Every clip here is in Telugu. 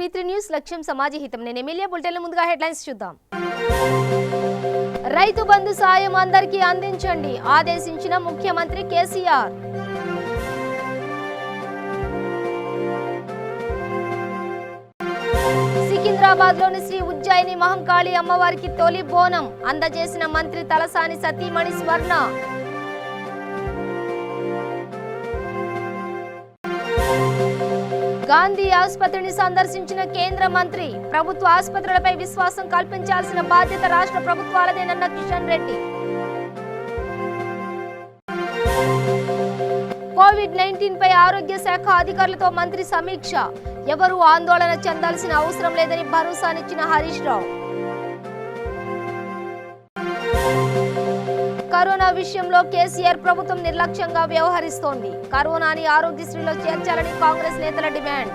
V3 న్యూస్ లక్ష్యం సమాజ హితం. నేను ఎమ్మెల్యే బులెటిన్ల ముందుగా హెడ్లైన్స్ చూద్దాం. రైతు బంధు సాయం అందరికీ అందించండి ఆదేశించిన ముఖ్యమంత్రి కేసీఆర్. సికింద్రాబాద్లోని శ్రీ ఉజ్జయిని మహంకాళి అమ్మవారికి తొలి బోనం అందజేసిన మంత్రి తలసాని సతీమణి స్వర్ణ. గాంధీ ఆసుపత్రిని సందర్శించిన కేంద్ర మంత్రి ప్రభుత్వ ఆసుపత్రులపై విశ్వాసం కల్పించాల్సిన బాధ్యత రాష్ట్ర ప్రభుత్వాలదేనన్న కిషన్ రెడ్డి. కోవిడ్-19 పై ఆరోగ్య శాఖ అధికారులతో మంత్రి సమీక్ష. ఎవరూ ఆందోళన చెందాల్సిన అవసరం లేదని భరోసానిచ్చిన హరీష్ రావు. కరోనా విషయంలో కేసీఆర్ ప్రభుత్వం నిర్లక్ష్యంగా వ్యవహరిస్తోంది. కరోనాని ఆరోగ్యశ్రీలో చేర్చాలని కాంగ్రెస్ నేతల డిమాండ్.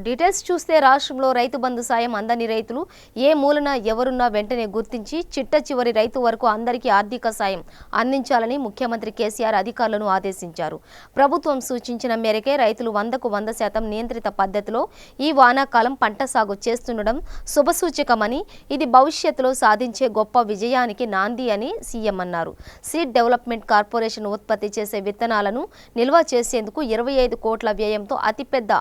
డీటెయిల్స్ చూస్తే రాష్ట్రంలో రైతు బంధు సాయం అందని రైతులు ఏ మూలన ఎవరున్నా వెంటనే గుర్తించి చిట్ట చివరి రైతు వరకు అందరికీ ఆర్థిక సాయం అందించాలని ముఖ్యమంత్రి కేసీఆర్ అధికారులను ఆదేశించారు. ప్రభుత్వం సూచించిన మేరకే రైతులు 100కు 100% నియంత్రిత పద్ధతిలో ఈ వానాకాలం పంట సాగు చేస్తుండడం శుభసూచకమని, ఇది భవిష్యత్తులో సాధించే గొప్ప విజయానికి నాంది అని సీఎం అన్నారు. సీడ్ డెవలప్మెంట్ కార్పొరేషన్ ఉత్పత్తి చేసే విత్తనాలను నిల్వ చేసేందుకు 25 కోట్ల వ్యయంతో అతిపెద్ద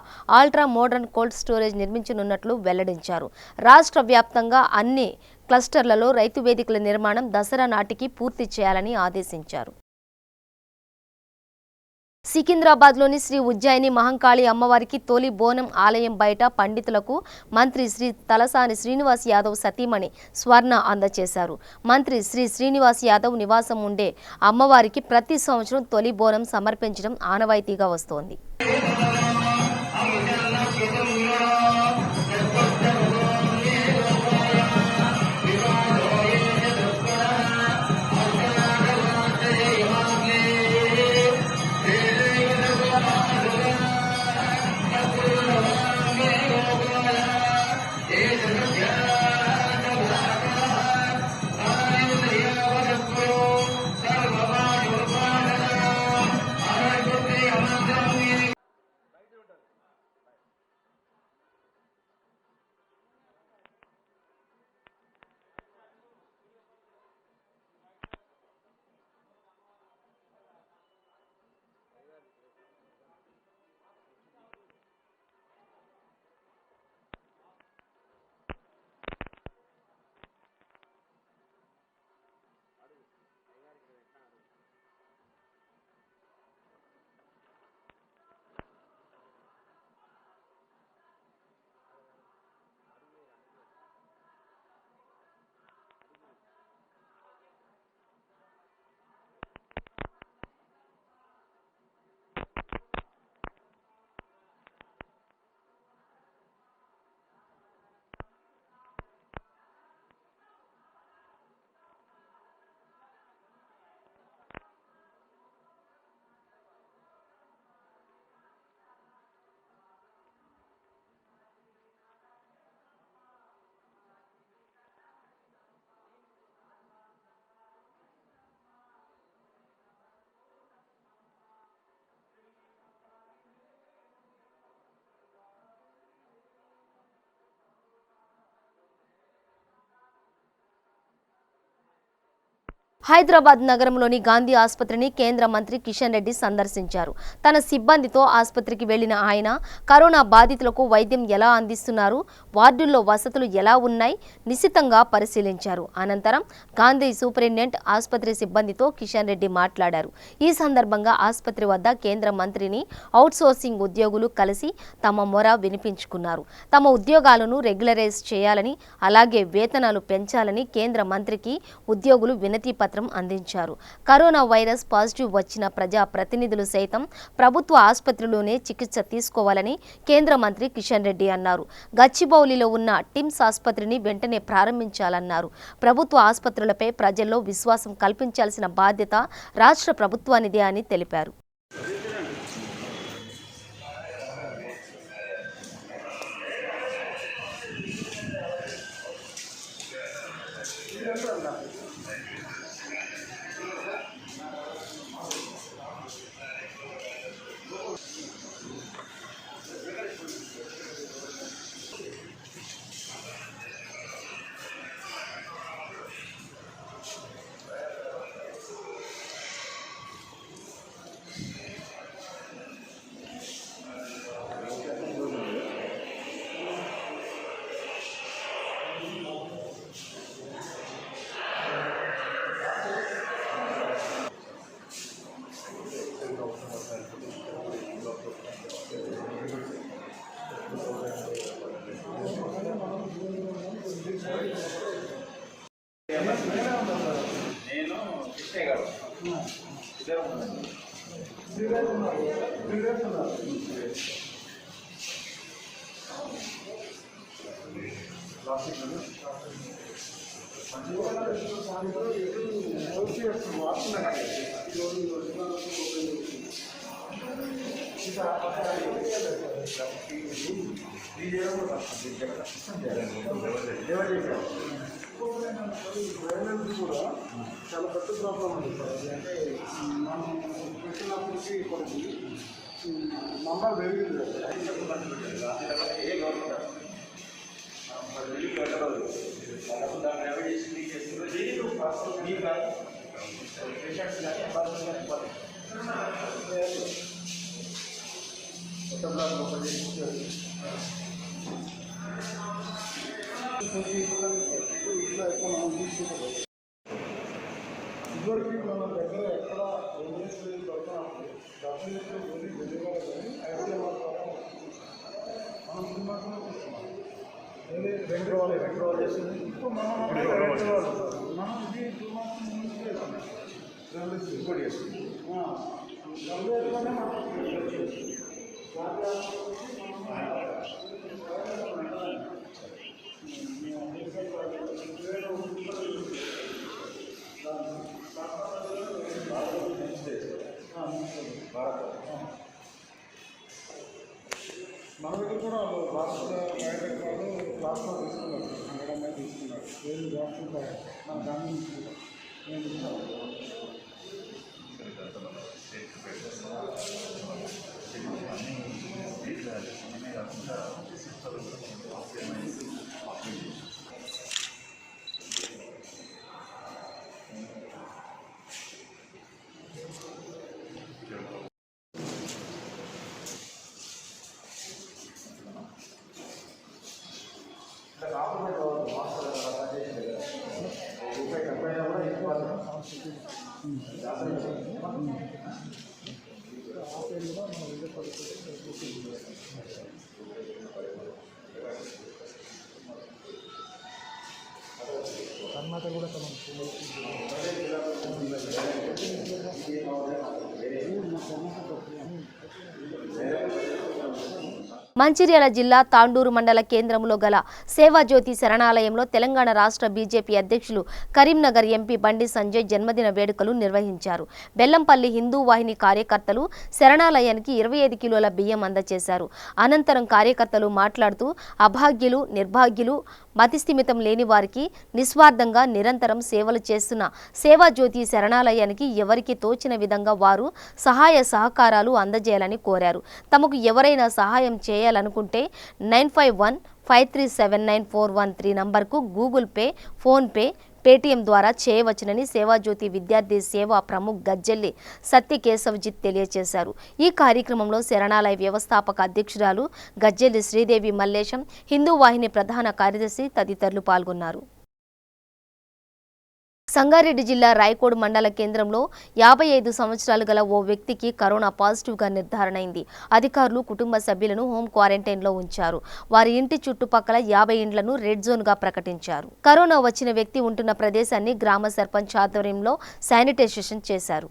ఆల్ట్రా మోడర్న్ కోల్డ్ స్టోరేజ్ నిర్మించనున్నట్లు వెల్లడించారు. రాష్ట్ర వ్యాప్తంగా అన్ని క్లస్టర్లలో రైతు వేదికల నిర్మాణం దసరా నాటికి పూర్తి చేయాలని ఆదేశించారు. సికింద్రాబాద్లోని శ్రీ ఉజ్జయిని మహంకాళి అమ్మవారికి తొలి బోనం ఆలయం బయట పండితులకు మంత్రి శ్రీ తలసాని శ్రీనివాస్ యాదవ్ సతీమణి స్వర్ణ అందజేశారు. మంత్రి శ్రీ శ్రీనివాస్ యాదవ్ నివాసం ఉండే అమ్మవారికి ప్రతి సంవత్సరం తొలి బోనం సమర్పించడం ఆనవాయితీగా వస్తోంది. హైదరాబాద్ నగరంలోని గాంధీ ఆసుపత్రిని కేంద్ర మంత్రి కిషన్ రెడ్డి సందర్శించారు. తన సిబ్బందితో ఆసుపత్రికి వెళ్లిన ఆయన కరోనా బాధితులకు వైద్యం ఎలా అందిస్తున్నారు, వార్డుల్లో వసతులు ఎలా ఉన్నాయి నిశితంగా పరిశీలించారు. అనంతరం గాంధీ సూపరింటెండెంట్ ఆసుపత్రి సిబ్బందితో కిషన్ రెడ్డి మాట్లాడారు. ఈ సందర్భంగా ఆసుపత్రి వద్ద కేంద్ర మంత్రిని అవుట్సోర్సింగ్ ఉద్యోగులు కలిసి తమ మొర వినిపించుకున్నారు. తమ ఉద్యోగాలను రెగ్యులరైజ్ చేయాలని, అలాగే వేతనాలు పెంచాలని కేంద్ర మంత్రికి ఉద్యోగులు వినతి పత్రం అందించారు. కరోనా వైరస్ పాజిటివ్ వచ్చిన ప్రజా ప్రతినిధులు సైతం ప్రభుత్వ ఆసుపత్రిలోనే చికిత్స తీసుకోవాలని కేంద్ర మంత్రి కిషన్ రెడ్డి అన్నారు. గచ్చిబౌలిలో ఉన్న టిమ్స్ ఆసుపత్రిని వెంటనే ప్రారంభించాలన్నారు. ప్రభుత్వ ఆసుపత్రులపై ప్రజల్లో విశ్వాసం కల్పించాల్సిన బాధ్యత రాష్ట్ర ప్రభుత్వానిదే అని తెలిపారు. నేను కృష్ణయ్య గారు ఇద్దరు కూడా చాలా పెద్ద ప్రాబ్లం ఉంది సార్. అంటే మనం పెట్టినప్పటికీ కొన్ని నంబర్ పెరిగింది ఏ గవర్నమెంట్ దాన్ని ఎవరు చేసి చేస్తున్నారు మీ కానీ పేషెంట్స్ కానీ కొత్త బ్లాక్ ఓపెన్ చేసి ఇట్లా ఎక్కువ మనం తీసుకుంటాం. ఇదివరకు మన దగ్గర ఎక్కడ ఓఎస్ దొరకనప్పుడు డబ్ల్యూహెచ్ఓ వెళ్ళిపోవాలి కానీ ఐసీఎం మనం సినిమాలో తీసుకున్నాం. రెండు రోజులు చేస్తుంది. ఇప్పుడు మనం ఇది 2 months నుంచి చేస్తున్నాం. ఇంకోటి చేస్తుంది డబ్ల్యూహెచ్ఓనే మనం మన దగ్గర కూడా లాస్ట్ బయోటెక్ వాళ్ళు క్లాస్లో తీసుకున్నారు, 100 ml తీసుకున్నారు. ఏది వ్యాక్సిన్ మన దాని నుంచి నేను ఇస్తాను. కర్ణాటక కూడా మంచిర్యాల జిల్లా తాండూరు మండల కేంద్రంలో గల సేవాజ్యోతి శరణాలయంలో తెలంగాణ రాష్ట్ర బీజేపీ అధ్యక్షులు కరీంనగర్ ఎంపీ బండి సంజయ్ జన్మదిన వేడుకలు నిర్వహించారు. బెల్లంపల్లి హిందూ వాహిని కార్యకర్తలు శరణాలయానికి 25 కిలోల బియ్యం అందజేశారు. అనంతరం కార్యకర్తలు మాట్లాడుతూ అభాగ్యులు, నిర్భాగ్యులు, మతిస్థిమితం లేని వారికి నిస్వార్థంగా నిరంతరం సేవలు చేస్తున్న సేవాజ్యోతి శరణాలయానికి ఎవరికి తోచిన విధంగా వారు సహాయ సహకారాలు అందజేయాలని కోరారు. తమకు ఎవరైనా సహాయం చేయాలనుకుంటే 9515379413 నంబర్కు గూగుల్ పే, ఫోన్పే, పేటీఎం ద్వారా చేయవచ్చునని సేవాజ్యోతి విద్యార్థి సేవా ప్రముఖ్ గజ్జెల్లి సత్యకేశవజిత్ తెలియజేశారు. ఈ కార్యక్రమంలో శరణాలయ వ్యవస్థాపక అధ్యక్షురాలు గజ్జెల్లి శ్రీదేవి మల్లేశం, హిందూ వాహిని ప్రధాన కార్యదర్శి తదితరులు పాల్గొన్నారు. సంగారెడ్డి జిల్లా రాయకోడ్ మండల కేంద్రంలో 55 సంవత్సరాలు గల ఓ వ్యక్తికి కరోనా పాజిటివ్గా నిర్ధారణ అయింది. అధికారులు కుటుంబ సభ్యులను హోమ్ క్వారంటైన్లో ఉంచారు. వారి ఇంటి చుట్టుపక్కల 50 ఇండ్లను రెడ్ జోన్గా ప్రకటించారు. కరోనా వచ్చిన వ్యక్తి ఉంటున్న ప్రదేశాన్ని గ్రామ సర్పంచ్ ఆధ్వర్యంలో శానిటైజేషన్ చేశారు.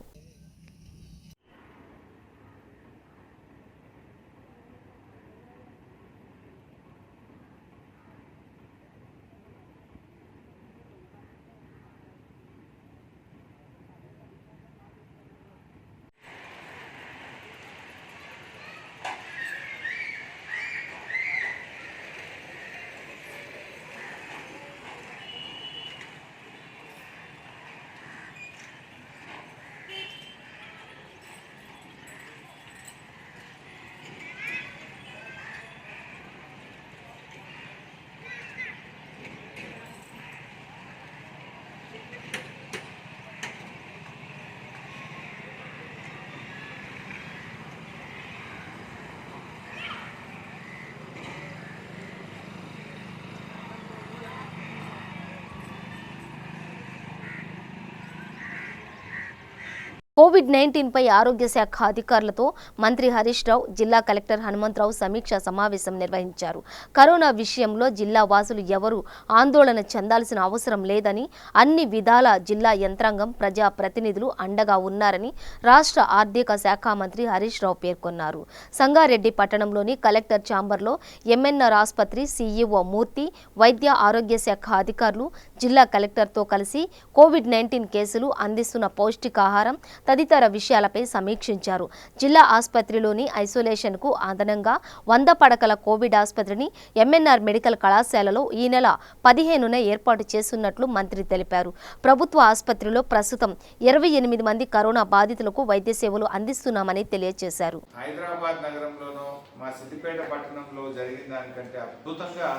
కోవిడ్-19 పై ఆరోగ్య శాఖ అధికారులతో మంత్రి హరీష్ రావు, జిల్లా కలెక్టర్ హనుమంతరావు సమీక్షా సమావేశం నిర్వహించారు. కరోనా విషయంలో జిల్లా వాసులు ఎవరూ ఆందోళన చెందాల్సిన అవసరం లేదని, అన్ని విధాల జిల్లా యంత్రాంగం, ప్రజా ప్రతినిధులు అండగా ఉన్నారని రాష్ట్ర ఆర్థిక శాఖ మంత్రి హరీష్ రావు పేర్కొన్నారు. సంగారెడ్డి పట్టణంలోని కలెక్టర్ ఛాంబర్లో ఎంఎన్ఆర్ ఆసుపత్రి సీఈఓ మూర్తి, వైద్య ఆరోగ్య శాఖ అధికారులు, జిల్లా కలెక్టర్తో కలిసి కోవిడ్-19 కేసులు, అందిస్తున్న పౌష్టికాహారం తదితర విషయాలపై సమీక్షించారు. జిల్లా ఆసుపత్రిలోని ఐసోలేషన్కు అదనంగా 100 పడకల కోవిడ్ ఆసుపత్రిని ఎంఎన్ఆర్ మెడికల్ కళాశాలలో ఈ నెల 15న ఏర్పాటు చేస్తున్నట్లు మంత్రి తెలిపారు. ప్రభుత్వ ఆసుపత్రిలో ప్రస్తుతం 28 మంది కరోనా బాధితులకు వైద్య సేవలు అందిస్తున్నామని తెలియజేశారు. హైదరాబాద్ నగరంలోనో మా సిద్దిపేట పట్టణంలో జరిగిన దానికంటే అద్భుతంగా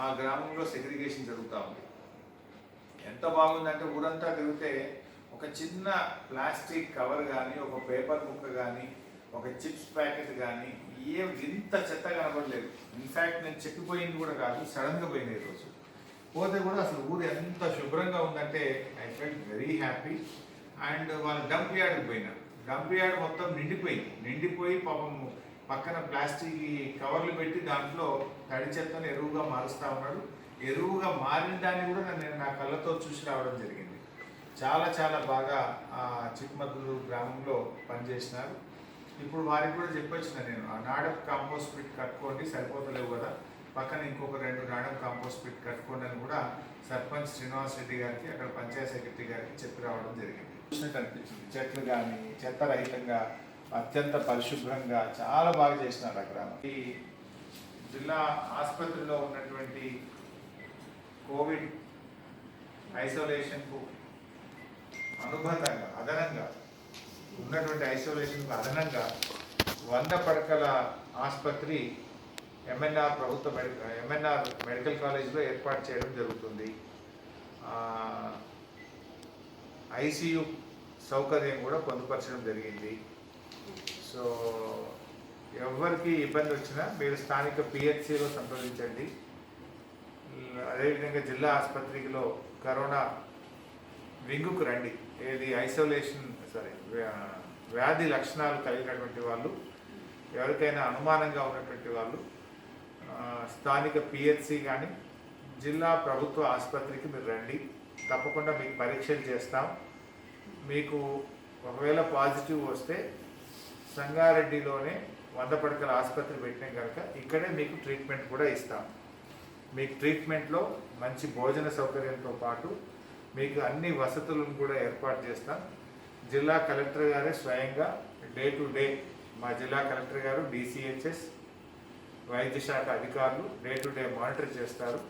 ఆ గ్రామంలో సెగ్రిగేషన్ జరుగుతూ ఉంది. ఎంత బాగుందంటే ఊరంతా తిరిగితే ఒక చిన్న ప్లాస్టిక్ కవర్ కానీ, ఒక పేపర్ ముక్క కానీ, ఒక చిప్స్ ప్యాకెట్ కానీ ఇంత చెత్త కనబడలేదు. ఇన్ఫ్యాక్ట్ నేను చెప్పిపోయింది కూడా కాదు, సడన్గా పోయింది ఈరోజు. పోతే కూడా అసలు ఊరు ఎంత శుభ్రంగా ఉందంటే I felt very happy. And వాళ్ళు డంప్ యార్డ్కి పోయినారు. డంప్ యార్డ్ మొత్తం నిండిపోయి పాపం పక్కన ప్లాస్టిక్ కవర్లు పెట్టి దాంట్లో తడి చెత్తను ఎరువుగా మారుస్తూ ఉన్నాడు. ఎరువుగా మారిన దాన్ని కూడా నేను నా కళ్ళతో చూసి రావడం జరిగింది. చాలా బాగా చిక్మద్దూరు గ్రామంలో పనిచేసినారు. ఇప్పుడు వారికి కూడా చెప్పొచ్చిన నేను, ఆ నాడప్ కాంపోస్ట్ పిట్ కట్టుకోండి, సరిపోతలేవు కదా, పక్కన ఇంకొక 2 నాడప్ కాంపోస్ట్ పిట్ కట్టుకోండి అని కూడా సర్పంచ్ శ్రీనివాస్ రెడ్డి గారికి, అక్కడ పంచాయత్ సెక్రటరీ గారికి చెప్పి రావడం జరిగింది. చూసినట్టు అనిపించింది. చెట్లు కానీ చెత్తరహితంగా అత్యంత పరిశుభ్రంగా చాలా బాగా చేసినారు ఆ గ్రామం. ఈ జిల్లా ఆసుపత్రిలో ఉన్నటువంటి కోవిడ్ ఐసోలేషన్కు అనుబంధంగా అదనంగా ఉన్నటువంటి ఐసోలేషన్కు అదనంగా 100 పడకల ఆసుపత్రి ఎంఎన్ఆర్ మెడికల్ కాలేజ్లో ఏర్పాటు చేయడం జరుగుతుంది. ఐసీయూ సౌకర్యం కూడా పొందుపరచడం జరిగింది. సో ఎవరికి ఇబ్బంది వచ్చినా మీరు స్థానిక పిహెచ్సిలో సంప్రదించండి. అదేవిధంగా జిల్లా ఆసుపత్రిలో కరోనా వింగుకు రండి. ఏది వ్యాధి లక్షణాలు కలిగినటువంటి వాళ్ళు, ఎవరికైనా అనుమానంగా ఉన్నటువంటి వాళ్ళు స్థానిక పిహెచ్సి కానీ జిల్లా ప్రభుత్వ ఆసుపత్రికి మీరు రండి. తప్పకుండా మీకు పరీక్షలు చేస్తాం. మీకు ఒకవేళ పాజిటివ్ వస్తే సంగారెడ్డిలోనే 100 పడకల ఆసుపత్రి పెట్టినాం కనుక ఇక్కడే మీకు ట్రీట్మెంట్ కూడా ఇస్తాం. మీకు ట్రీట్మెంట్లో మంచి భోజన సౌకర్యంతో పాటు మీకు అన్ని వసతులను కూడా ఏర్పాటు చేస్తాం. జిల్లా కలెక్టర్ గారే స్వయంగా డే టు డే, మా జిల్లా కలెక్టర్ గారు, డిసిహెచ్ఎస్, వైద్య శాఖ అధికారులు డే టు డే మానిటర్ చేస్తారు.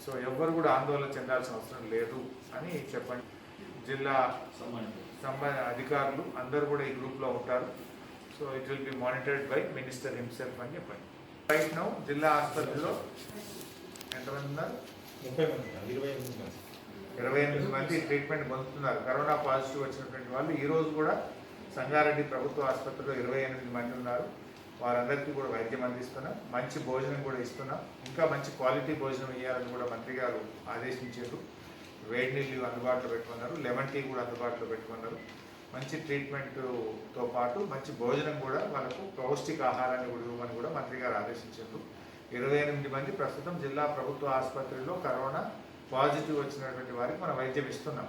సో ఎవ్వరు కూడా ఆందోళన చెందాల్సిన అవసరం లేదు అని చెప్పండి. జిల్లా అధికారులు అందరూ కూడా ఈ గ్రూప్లో ఉంటారు. So it will be monitored by minister himself అని చెప్పండి. రైట్ నౌ జిల్లా ఆసుపత్రిలో ఎంతమంది ఉన్నారు? 28 మంది ట్రీట్మెంట్ పొందుతున్నారు. కరోనా పాజిటివ్ వచ్చినటువంటి వాళ్ళు ఈరోజు కూడా సంగారెడ్డి ప్రభుత్వ ఆసుపత్రిలో 28 మంది ఉన్నారు. వారందరికీ కూడా వైద్యం అందిస్తున్నాం. మంచి భోజనం కూడా ఇస్తున్నాం. ఇంకా మంచి క్వాలిటీ భోజనం ఇవ్వాలని కూడా మంత్రి గారు ఆదేశించారు. వేడి నీళ్ళు అందుబాటులో పెట్టుకున్నారు, లెమన్ టీ కూడా అందుబాటులో పెట్టుకున్నారు. మంచి ట్రీట్మెంట్తో పాటు మంచి భోజనం కూడా వాళ్ళకు పౌష్టిక ఆహారాన్ని కూడా ఇవ్వమని కూడా మంత్రి గారు ఆదేశించారు. 28 మంది ప్రస్తుతం జిల్లా ప్రభుత్వ ఆసుపత్రిలో కరోనా పాజిటివ్ వచ్చినటువంటి వారికి మనం వైద్యం ఇస్తున్నాం.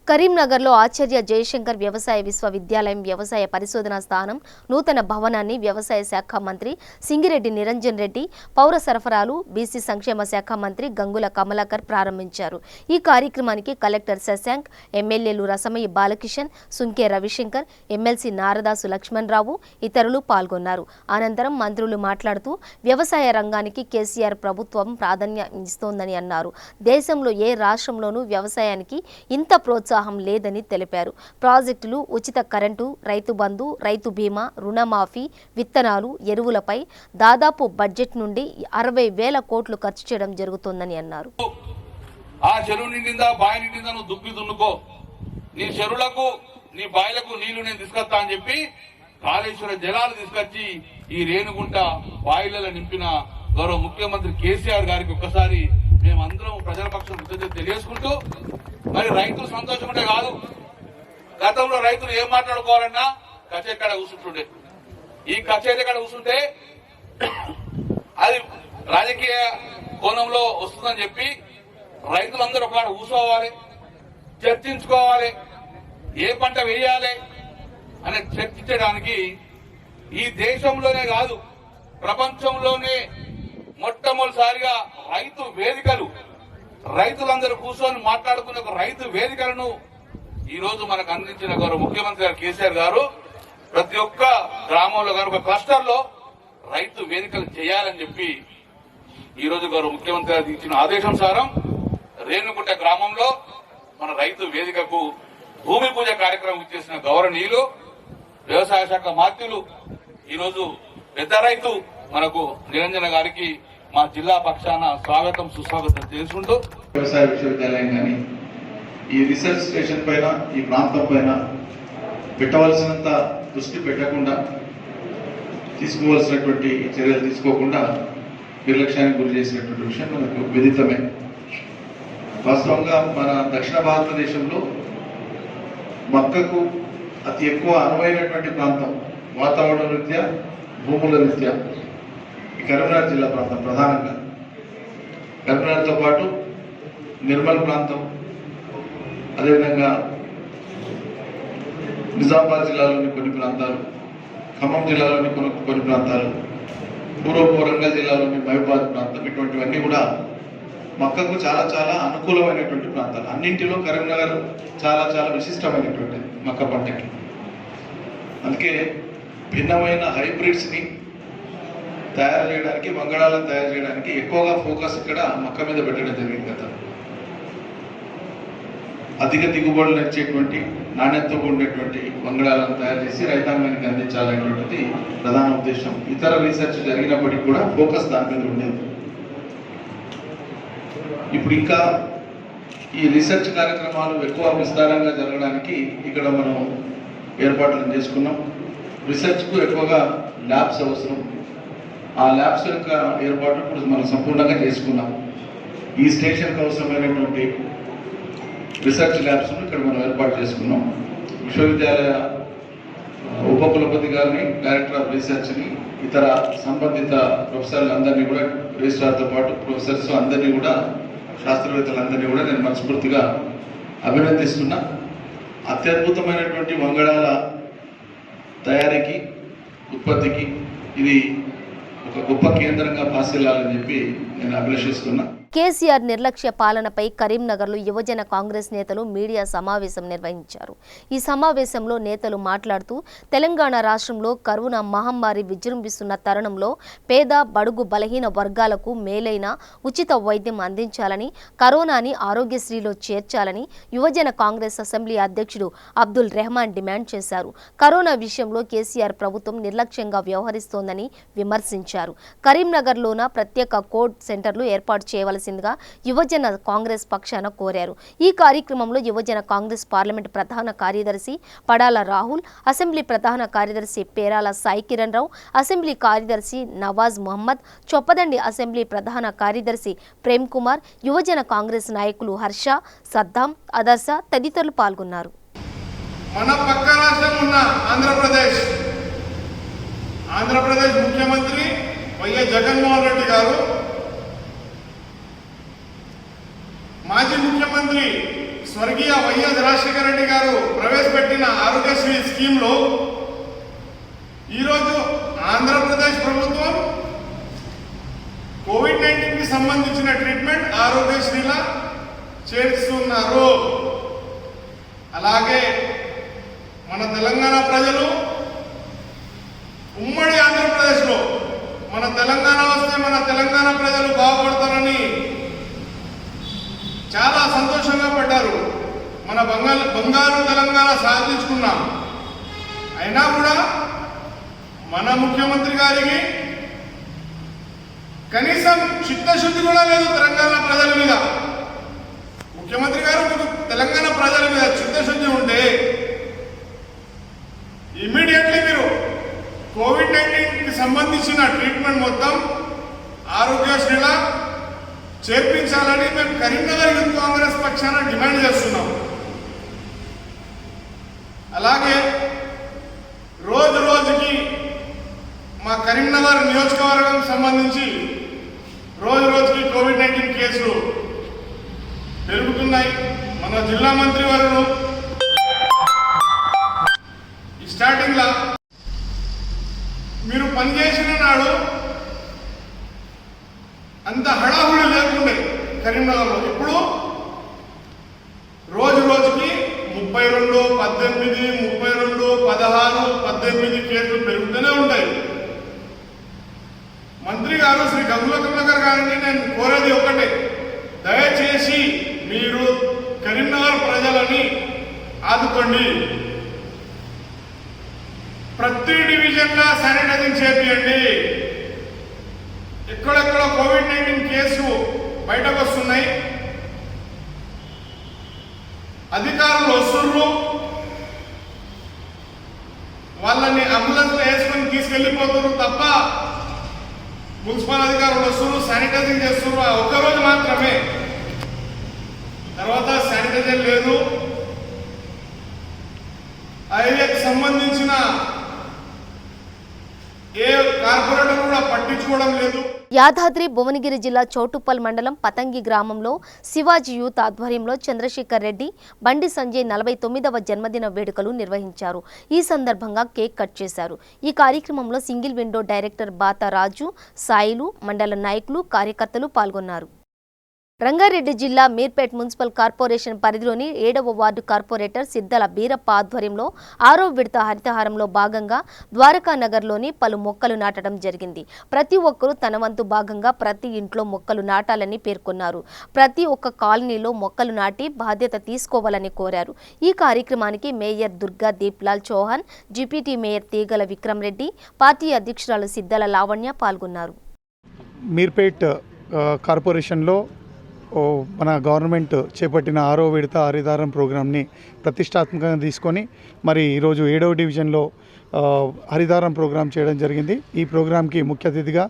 కరీంనగర్లో ఆచార్య జయశంకర్ వ్యవసాయ విశ్వవిద్యాలయం వ్యవసాయ పరిశోధనా స్థానం నూతన భవనాన్ని వ్యవసాయ శాఖ మంత్రి సింగిరెడ్డి నిరంజన్ రెడ్డి, పౌర సరఫరాలు, బీసీ సంక్షేమ శాఖ మంత్రి గంగుల కమలాకర్ ప్రారంభించారు. ఈ కార్యక్రమానికి కలెక్టర్ శశాంక్, ఎమ్మెల్యేలు రసమయ్య బాలకిషన్, సుంకే రవిశంకర్, ఎమ్మెల్సీ నారదాసు లక్ష్మణరావు ఇతరులు పాల్గొన్నారు. అనంతరం మంత్రులు మాట్లాడుతూ వ్యవసాయ రంగానికి కేసీఆర్ ప్రభుత్వం ప్రాధాన్యం ఇస్తోందని అన్నారు. దేశంలో ఏ రాష్ట్రంలోనూ వ్యవసాయానికి ఇంత ప్రోత్సాహం లేదని తెలిపారు. ప్రాజెక్టులు, ఉచిత కరెంటు, రైతు బంధు, రైతు బీమా, రుణమాఫీ, విత్తనాలు, ఎరువులపై దాదాపు బడ్జెట్ నుండి 60,000 కోట్లు ఖర్చు చేయడం జరుగుతోందని అన్నారు. ఆ చెరువు నిండిందా, బావి నిండిందా, నువ్వు దుక్కి దున్నుకో, నీ చెరువులకు నీ బాయిలకు నీళ్లు నేను తీసుకొస్తా అని చెప్పి కాళేశ్వర జలాలు తీసుకొచ్చి ఈ రేణుగుంట బాయిలలో నింపిన గౌరవ ముఖ్యమంత్రి కేసీఆర్ గారికి ఒక్కసారి మేమందరం ప్రజల పక్షం కృతజ్ఞత తెలియజేసుకుంటూ, మరి రైతులు సంతోషం ఉంటే కాదు, గతంలో రైతులు ఏం మాట్లాడుకోవాలన్నా కచేరీ కాడ కూర్చుంటుండే. ఈ కచేరీ కాడ కూర్చుంటే అది రాజకీయ కోణంలో వస్తుందని చెప్పి రైతులందరూ ఒక కూర్చోవాలి, చర్చించుకోవాలి, ఏ పంట వేయాలి అని చర్చించడానికి ఈ దేశంలోనే కాదు ప్రపంచంలోనే మొట్టమొదటిసారిగా రైతు వేదికలు, రైతులందరూ కూర్చొని మాట్లాడుకునే ఒక రైతు వేదికలను ఈ రోజు మనకు అందించిన గౌరవ ముఖ్యమంత్రి గారు కేసీఆర్ గారు ప్రతి ఒక్క గ్రామంలో గారు ఒక క్లస్టర్ లో రైతు వేదికలు చేయాలని చెప్పి ఈ రోజు గౌరవ ముఖ్యమంత్రి గారు ఇచ్చిన ఆదేశానుసారం రేణుగుంట గ్రామంలో మన రైతు వేదికకు భూమి పూజ కార్యక్రమం ఇచ్చేసిన గౌరవనీయులు వ్యవసాయ శాఖ మంత్రులు ఈరోజు పెద్ద రైతు మనకు నిరంజన గారికి మా జిల్లా పక్షాన స్వాగతం సుస్వాగతం చేసుకుంటూ వ్యవసాయ విశ్వవిద్యాలయం కానీ ఈ రీసెర్చ్ స్టేషన్ పైన ఈ ప్రాంతం పైన పెట్టవలసినంత దృష్టి పెట్టకుండా తీసుకోవాల్సినటువంటి చర్యలు తీసుకోకుండా నిర్లక్ష్యానికి గురి చేసినటువంటి విషయం మనకు విదితమే. వాస్తవంగా మన దక్షిణ భారతదేశంలో మక్కకు అతి ఎక్కువ అనువైనటువంటి ప్రాంతం వాతావరణ రీత్యా, భూముల రీత్యా ఈ కరీంనగర్ జిల్లా ప్రాంతం ప్రధానంగా. కరీంనగర్తో పాటు నిర్మల్ ప్రాంతం, అదేవిధంగా నిజామాబాద్ జిల్లాలోని కొన్ని ప్రాంతాలు, ఖమ్మం జిల్లాలోని కొన్ని ప్రాంతాలు, పూర్వపు వరంగల్ జిల్లాలోని మహబూబాద్ ప్రాంతం, ఇటువంటివన్నీ కూడా మక్కకు చాలా చాలా అనుకూలమైనటువంటి ప్రాంతాలు. అన్నింటిలో కరీంనగర్ చాలా చాలా విశిష్టమైనటువంటి మక్క పంటకి. అందుకే భిన్నమైన హైబ్రిడ్స్ని తయారు చేయడానికి, వంగడాలను తయారు చేయడానికి ఎక్కువగా ఫోకస్ ఇక్కడ మక్క మీద పెట్టడం జరిగింది కదా. అధిక దిగుబడులు ఇచ్చేటువంటి, నాణ్యతతో ఉండేటువంటి వంగడాలను తయారు చేసి రైతాంగానికి అందించాలనేటువంటిది ప్రధాన ఉద్దేశం. ఇతర రీసెర్చ్ జరిగినప్పటికీ కూడా ఫోకస్ దాని మీద ఉండేది. ఇప్పుడు ఇంకా ఈ రీసెర్చ్ కార్యక్రమాలు ఎక్కువ విస్తారంగా జరగడానికి ఇక్కడ మనం ఏర్పాట్లను చేసుకున్నాం. రీసెర్చ్కు ఎక్కువగా ల్యాబ్స్ అవసరం. ఆ ల్యాబ్స్ యొక్క ఏర్పాటు ఇప్పుడు మనం సంపూర్ణంగా చేసుకున్నాం. ఈ స్టేషన్కి అవసరమైనటువంటి రీసెర్చ్ ల్యాబ్స్ను ఇక్కడ మనం ఏర్పాటు చేసుకున్నాం. విశ్వవిద్యాలయ ఉపకులపతి గారిని, డైరెక్టర్ ఆఫ్ రీసెర్చ్ని, ఇతర సంబంధిత ప్రొఫెసర్లు అందరినీ కూడా, రిజిస్ట్రార్తో పాటు ప్రొఫెసర్స్ అందరినీ కూడా, శాస్త్రవేత్తలందరినీ కూడా నేను మనస్ఫూర్తిగా అభినందిస్తున్నా. అత్యద్భుతమైనటువంటి వంగడాల తయారీకి, ఉత్పత్తికి ఇది ఒక గొప్ప కేంద్రంగా పాసిల్లాలని చెప్పి నేను అభిలషిస్తున్నా. కేసీఆర్ నిర్లక్ష్య పాలనపై కరీంనగర్లో యువజన కాంగ్రెస్ నేతలు మీడియా సమావేశం నిర్వహించారు. ఈ సమావేశంలో నేతలు మాట్లాడుతూ తెలంగాణ రాష్ట్రంలో కరోనా మహమ్మారి విజృంభిస్తున్న తరుణంలో పేద, బడుగు, బలహీన వర్గాలకు మేలైన ఉచిత వైద్యం అందించాలని, కరోనాని ఆరోగ్యశ్రీలో చేర్చాలని యువజన కాంగ్రెస్ అసెంబ్లీ అధ్యక్షుడు అబ్దుల్ రెహమాన్ డిమాండ్ చేశారు. కరోనా విషయంలో కేసీఆర్ ప్రభుత్వం నిర్లక్ష్యంగా వ్యవహరిస్తోందని విమర్శించారు. కరీంనగర్లోన ప్రత్యేక కోడ్ సెంటర్లు ఏర్పాటు చేయవలసిందిగా యువజన కాంగ్రెస్ పక్షాన కోరారు. ఈ కార్యక్రమంలో యువజన కాంగ్రెస్ పార్లమెంట్ ప్రధాన కార్యదర్శి పడాల రాహుల్, అసెంబ్లీ ప్రధాన కార్యదర్శి పేరాల సాయి కిరణ్ రావు, అసెంబ్లీ కార్యదర్శి నవాజ్ మొహమ్మద్, చొప్పదండి అసెంబ్లీ ప్రధాన కార్యదర్శి ప్రేమ్ కుమార్, యువజన కాంగ్రెస్ నాయకులు హర్ష, సద్దాం, అదర్స తదితరులు పాల్గొన్నారు. మన పక్క రాష్ట్రం ఉన్న ఆంధ్రప్రదేశ్ ముఖ్యమంత్రి వైఎస్ జగన్మోహన్ రెడ్డి గారు, మాజీ ముఖ్యమంత్రి స్వర్గీయ వైఎస్ రాజశేఖర రెడ్డి గారు ప్రవేశపెట్టిన ఆరోగ్యశ్రీ స్కీమ్లో ఈరోజు ఆంధ్రప్రదేశ్ ప్రభుత్వం కోవిడ్-19కి సంబంధించిన ట్రీట్మెంట్ ఆరోగ్యశ్రీలా చేస్తున్నారు. అలాగే మన తెలంగాణ ప్రజలు, ఉమ్మడి ఆంధ్రప్రదేశ్లో మన తెలంగాణ వస్తే మన తెలంగాణ ప్రజలు బాగుపడతారని చాలా సంతోషంగా పడ్డారు. మన బంగారు తెలంగాణ సాధించుకున్నాం. అయినా కూడా మన ముఖ్యమంత్రి గారికి కనీసం చిత్తశుద్ధి కూడా లేదు తెలంగాణ ప్రజల మీద. ముఖ్యమంత్రి గారు తెలంగాణ ప్రజల మీద చిత్తశుద్ధి ఉంటే ఇమ్మీడియట్లీ మీరు కోవిడ్-19కి సంబంధించిన ట్రీట్మెంట్ మొత్తం ఆరోగ్యశ్రీలా చేర్పించాలని మేము కరీంనగర్ యూత్ కాంగ్రెస్ పక్షాన డిమాండ్ చేస్తున్నాం. అలాగే రోజు రోజుకి మా కరీంనగర్ నియోజకవర్గం సంబంధించి రోజు రోజుకి కోవిడ్-19 కేసులు పెరుగుతున్నాయి. మన జిల్లా మంత్రి వారు స్టార్టింగ్లో మీరు పనిచేసిన నాడు అంత హడాహుడి లేకుండే కరీంనగర్లో. ఇప్పుడు రోజు రోజుకి 32, 18, 32, 16, 18 కేసులు పెరుగుతూనే ఉంటాయి. మంత్రి గారు శ్రీ గంగుల కమలాకర్ గారిని నేను కోరేది ఒకటే, దయచేసి మీరు కరీంనగర్ ప్రజలని ఆదుకోండి. ప్రతి డివిజన్గా శానిటైజింగ్ చేపియండి. ఎక్కడెక్కడ కోవిడ్-19 కేసు బయటకు వస్తున్నాయి. అధికారులు వస్తున్నారు, వాళ్ళని అంబులెన్స్లో వేసుకొని తీసుకెళ్ళిపోతున్నారు తప్ప మున్సిపల్ అధికారులు వస్తున్నారు, శానిటైజింగ్ చేస్తున్నారు. ఒక్కరోజు మాత్రమే, తర్వాత శానిటైజర్ లేదు. ఆ ఏరియాకి సంబంధించిన ఏ కార్పొరేటర్ కూడా పట్టించుకోవడం లేదు. యాదాద్రి భువనగిరి జిల్లా చౌటుప్పల్ మండలం పతంగి గ్రామంలో శివాజీ యూత్ ఆధ్వర్యంలో చంద్రశేఖర్ రెడ్డి, బండి సంజయ్ 49వ జన్మదిన వేడుకలు నిర్వహించారు. ఈ సందర్భంగా కేక్ కట్ చేశారు. ఈ కార్యక్రమంలో సింగిల్ విండో డైరెక్టర్ బాతా రాజు, సాయిలు, మండల నాయకులు, కార్యకర్తలు పాల్గొన్నారు. రంగారెడ్డి జిల్లా మీర్పేట్ మున్సిపల్ కార్పొరేషన్ పరిధిలోని 7వ వార్డు కార్పొరేటర్ సిద్దల బీరప్ప ఆధ్వర్యంలో 6వ విడత హరితహారంలో భాగంగా ద్వారకా నగర్లోని పలు మొక్కలు నాటడం జరిగింది. ప్రతి ఒక్కరూ తన వంతు భాగంగా ప్రతి ఇంట్లో మొక్కలు నాటాలని పేర్కొన్నారు. ప్రతి ఒక్క కాలనీలో మొక్కలు నాటి బాధ్యత తీసుకోవాలని కోరారు. ఈ కార్యక్రమానికి mayor Durga Deeplal Chauhan, deputy mayor Teegala Vikram Reddy, party అధ్యక్షురాలు సిద్దల లావణ్య పాల్గొన్నారు. మీర్పేట్ కార్పొరేషన్లో మన గవర్నమెంట్ చేపట్టిన 6వ విడత హరితహారం ప్రోగ్రామ్ని ప్రతిష్టాత్మకంగా తీసుకొని మరి ఈరోజు 7వ డివిజన్లో హరితహారం ప్రోగ్రాం చేయడం జరిగింది. ఈ ప్రోగ్రాంకి ముఖ్య అతిథిగా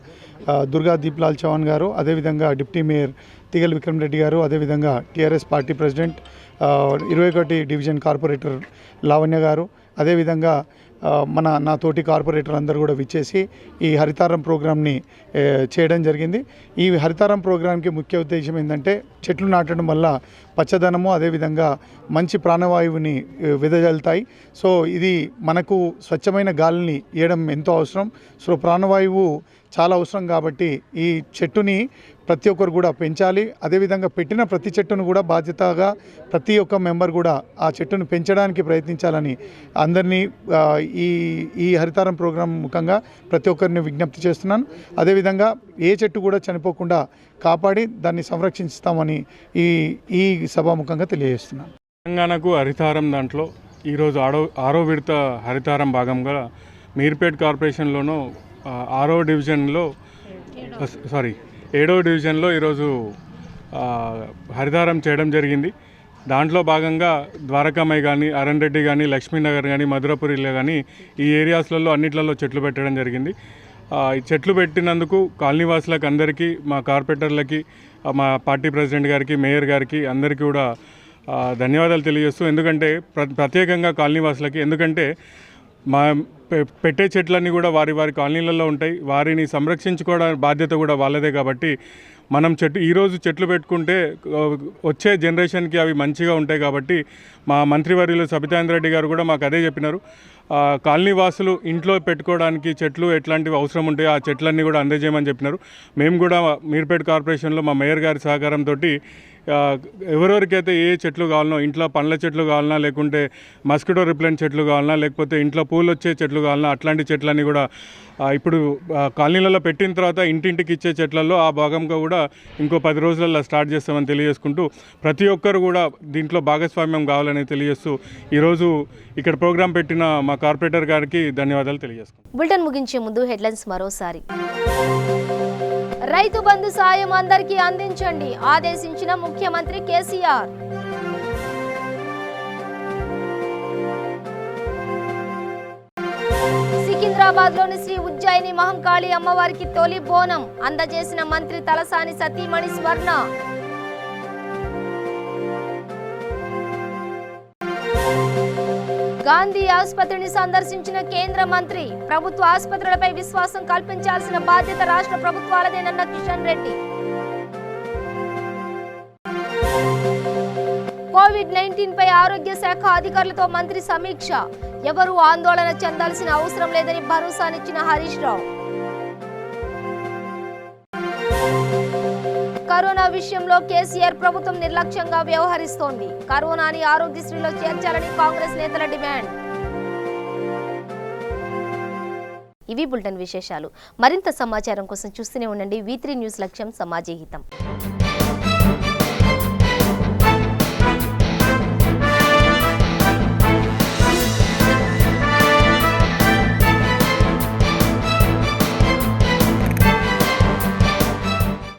దుర్గా దీప్లాల్ చౌహాన్ గారు, అదేవిధంగా డిప్యూటీ మేయర్ తీగల విక్రమ్ రెడ్డి గారు, అదేవిధంగా TRS party president 21 division corporator Lavanya గారు, అదేవిధంగా నా తోటి కార్పొరేటర్ అందరూ కూడా విచ్చేసి ఈ హరితహారం ప్రోగ్రామ్ని చేయడం జరిగింది. ఈ హరితహారం ప్రోగ్రాంకి ముఖ్య ఉద్దేశం ఏంటంటే చెట్లు నాటడం వల్ల పచ్చదనము, అదేవిధంగా మంచి ప్రాణవాయువుని వెదజల్లుతాయి. సో ఇది మనకు స్వచ్ఛమైన గాలిని ఇవ్వడం ఎంతో అవసరం. సో ప్రాణవాయువు చాలా అవసరం కాబట్టి ఈ చెట్టుని ప్రతి ఒక్కరు కూడా పెంచాలి. అదేవిధంగా పెట్టిన ప్రతి చెట్టును కూడా బాధ్యతగా ప్రతి ఒక్క మెంబర్ కూడా ఆ చెట్టును పెంచడానికి ప్రయత్నించాలని అందరినీ ఈ హరితహారం ప్రోగ్రాం ముఖంగా ప్రతి ఒక్కరిని విజ్ఞప్తి చేస్తున్నాను. అదేవిధంగా ఏ చెట్టు కూడా చనిపోకుండా కాపాడి దాన్ని సంరక్షిస్తామని ఈ సభాముఖంగా తెలియజేస్తున్నాను. తెలంగాణకు హరితహారం దాంట్లో ఈరోజు 6వ విడత హరితహారం భాగంగా మీర్పేట్ కార్పొరేషన్లోనూ 7వ డివిజన్లో ఈరోజు హరితహారం చేయడం జరిగింది. దాంట్లో భాగంగా ద్వారకామయ్య కానీ, అరణ్ రెడ్డి కానీ, లక్ష్మీనగర్ కానీ, మధురపురిలో కానీ ఈ ఏరియాస్లలో అన్నిట్లలో చెట్లు పెట్టడం జరిగింది. ఈ చెట్లు పెట్టినందుకు కాలనీవాసులకు అందరికీ, మా కార్పొరేటర్లకి, మా పార్టీ ప్రెసిడెంట్ గారికి, మేయర్ గారికి అందరికీ కూడా ధన్యవాదాలు తెలియజేస్తూ, ఎందుకంటే ప్రత్యేకంగా కాలనీవాసులకి, ఎందుకంటే మా పెట్టే చెట్లన్నీ కూడా వారి కాలనీలలో ఉంటాయి. వారిని సంరక్షించుకోవడానికి బాధ్యత కూడా వాళ్ళదే. కాబట్టి మనం ఈరోజు చెట్లు పెట్టుకుంటే వచ్చే జనరేషన్కి అవి మంచిగా ఉంటాయి. కాబట్టి మా మంత్రివర్యులు సబితాంద్ర రెడ్డి గారు కూడా మాకు అదే చెప్పినారు. కాలనీ వాసులు ఇంట్లో పెట్టుకోవడానికి చెట్లు ఎట్లాంటివి అవసరం ఉంటాయో ఆ చెట్లన్నీ కూడా అందజేయమని చెప్పినారు. మేము కూడా మీర్పేట్ కార్పొరేషన్లో మా మేయర్ గారి సహకారంతో ఎవరెవరికైతే ఏ చెట్లు కావాలనో, ఇంట్లో పండ్ల చెట్లు కావాలన్నా, లేకుంటే మస్కిటో రిప్లెంట్ చెట్లు కావాలన్నా, లేకపోతే ఇంట్లో పూలు వచ్చే చెట్లు కావాలన్నా, అట్లాంటి చెట్లన్నీ కూడా ఇప్పుడు కాలనీలలో పెట్టిన తర్వాత ఇంటింటికి ఇచ్చే చెట్లలో ఆ భాగంగా కూడా ఇంకో 10 రోజులలో స్టార్ట్ చేస్తామని తెలియజేసుకుంటూ ప్రతి ఒక్కరు కూడా దీంట్లో భాగస్వామ్యం కావాలని తెలియజేస్తూ ఈరోజు ఇక్కడ ప్రోగ్రాం పెట్టిన మా కార్పొరేటర్ గారికి ధన్యవాదాలు తెలియజేసుకుంటాం. బులెటిన్ ముగించే ముందు హెడ్లైన్స్ మరోసారి. రైతు బంధు సాయం అందరికీ అందించండి, ఆదేశించిన ముఖ్యమంత్రి కేసీఆర్. సికింద్రాబాద్లోని శ్రీ ఉజ్జయిని మహంకాళి అమ్మవారికి తొలి బోనం అందజేసిన మంత్రి తలసాని సతీమణి స్వర్ణ. గాంధీ ఆసుపత్రిని సందర్శించిన కేంద్ర మంత్రి. ప్రభుత్వ ఆసుపత్రులపై విశ్వాసం కల్పించాల్సిన బాధ్యత రాష్ట్ర ప్రభుత్వాలదేనన్న కిషన్ రెడ్డి. కోవిడ్-19 పై ఆరోగ్య శాఖ అధికారులతో మంత్రి సమీక్ష. ఎవరూ ఆందోళన చెందాల్సిన అవసరం లేదని భరోసానిచ్చిన హరీష్ రావు. కరోనా విషయంలో కేసీఆర్ ప్రభుత్వం నిర్లక్ష్యంగా వ్యవహరిస్తోంది. కరోనాని ఆరోగ్యశ్రీలో చేర్చాలని కాంగ్రెస్ నేతల డిమాండ్. ఇవి బులెటిన్ విశేషాలు. మరింత సమాచారం కోసం చూస్తూనే ఉండండి V3 న్యూస్. లక్ష్యం సమాజహితం.